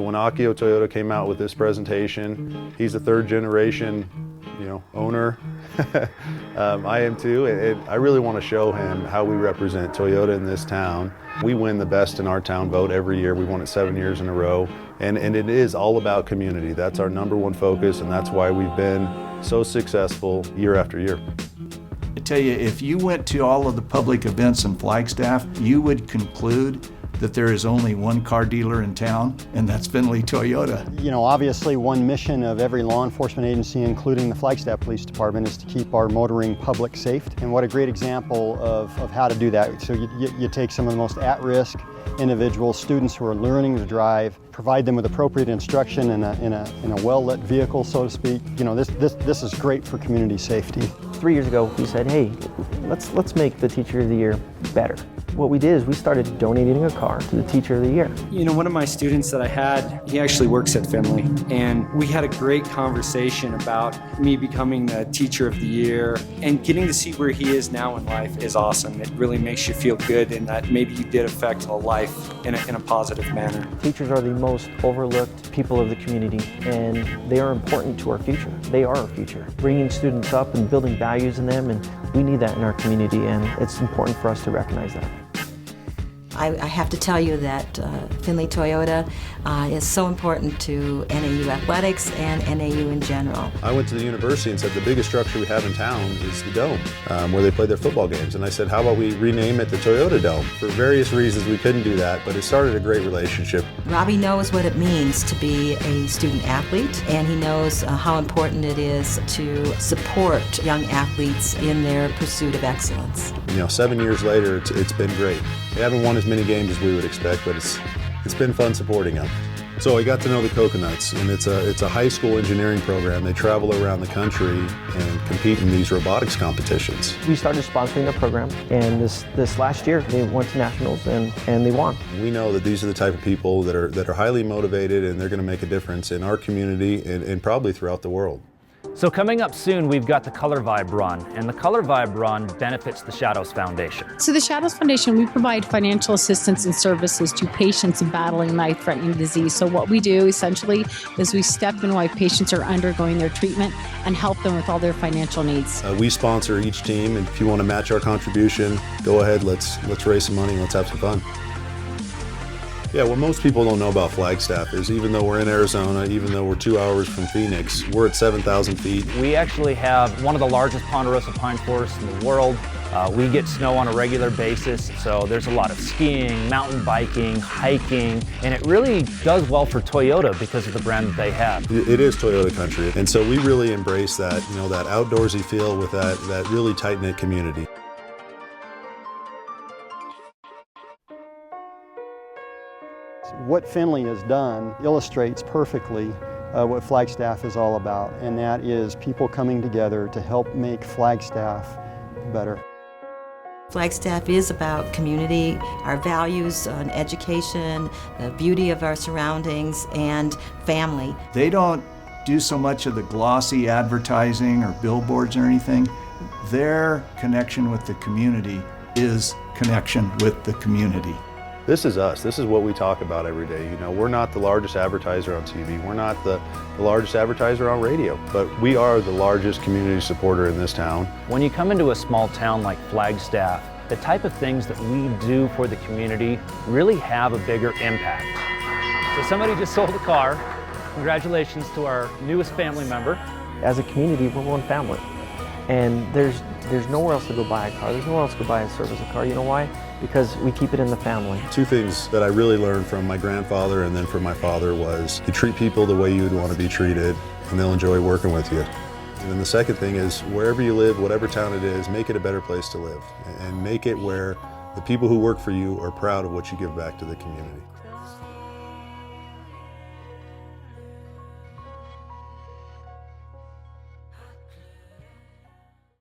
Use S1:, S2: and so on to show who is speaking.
S1: when Akio Toyota came out with this presentation, he's a third generation, owner. I am too, and I really want to show him how we represent Toyota in this town. We win the best in our town vote every year. We won it 7 years in a row, and it is all about community. That's our #1 focus, and that's why we've been so successful year after year.
S2: I tell you, if you went to all of the public events in Flagstaff, you would conclude that there is only one car dealer in town, and that's Findlay Toyota.
S3: Obviously one mission of every law enforcement agency, including the Flagstaff Police Department, is to keep our motoring public safe. And what a great example of how to do that. So you take some of the most at-risk individuals, students who are learning to drive, provide them with appropriate instruction in a well-lit vehicle, so to speak. This is great for community safety.
S4: 3 years ago, we said, hey, let's make the Teacher of the Year better. What we did is we started donating a car to the Teacher of the Year.
S5: One of my students that I had, he actually works at Findlay, and we had a great conversation about me becoming the Teacher of the Year, and getting to see where he is now in life is awesome. It really makes you feel good, and that maybe you did affect a life in a positive manner.
S4: Teachers are the most overlooked people of the community, and they are important to our future. They are our future. Bringing students up and building values in them, and we need that in our community, and it's important for us to recognize that.
S6: I have to tell you that Findlay Toyota is so important to NAU athletics and NAU in general.
S1: I went to the university and said the biggest structure we have in town is the Dome, where they play their football games. And I said, how about we rename it the Toyota Dome? For various reasons we couldn't do that, but it started a great relationship.
S6: Robbie knows what it means to be a student athlete, and he knows how important it is to support young athletes in their pursuit of excellence.
S1: 7 years later, it's been great. They haven't won as many games as we would expect, but it's been fun supporting them. So I got to know the Coconuts, and it's a high school engineering program. They travel around the country and compete in these robotics competitions.
S4: We started sponsoring the program, and this last year they went to nationals and they won.
S1: We know that these are the type of people that are highly motivated, and they're going to make a difference in our community and probably throughout the world.
S7: So coming up soon, we've got the Color Vibe Run, and the Color Vibe Run benefits the Shadows Foundation.
S8: So the Shadows Foundation, we provide financial assistance and services to patients battling life-threatening disease. So what we do essentially is we step in while patients are undergoing their treatment and help them with all their financial needs.
S1: We sponsor each team, and if you want to match our contribution, go ahead, let's raise some money and let's have some fun. Yeah, what most people don't know about Flagstaff is even though we're in Arizona, even though we're 2 hours from Phoenix, we're at 7,000 feet.
S7: We actually have one of the largest ponderosa pine forests in the world. We get snow on a regular basis, so there's a lot of skiing, mountain biking, hiking, and it really does well for Toyota because of the brand that they have.
S1: It is Toyota country, and so we really embrace that, that outdoorsy feel with that really tight-knit community.
S3: What Findlay has done illustrates perfectly what Flagstaff is all about, and that is people coming together to help make Flagstaff better.
S6: Flagstaff is about community, our values on education, the beauty of our surroundings, and family.
S2: They don't do so much of the glossy advertising or billboards or anything. Their connection with the community is connection with the community.
S1: This is us. This is what we talk about every day. We're not the largest advertiser on TV. We're not the largest advertiser on radio, but we are the largest community supporter in this town.
S7: When you come into a small town like Flagstaff, the type of things that we do for the community really have a bigger impact. So somebody just sold a car. Congratulations to our newest family member.
S4: As a community, we're one family, and there's nowhere else to go buy a car. There's nowhere else to go buy and service a car. You know why? Because we keep it in the family.
S1: Two things that I really learned from my grandfather and then from my father was you treat people the way you would want to be treated, and they'll enjoy working with you. And then the second thing is wherever you live, whatever town it is, make it a better place to live, and make it where the people who work for you are proud of what you give back to the community.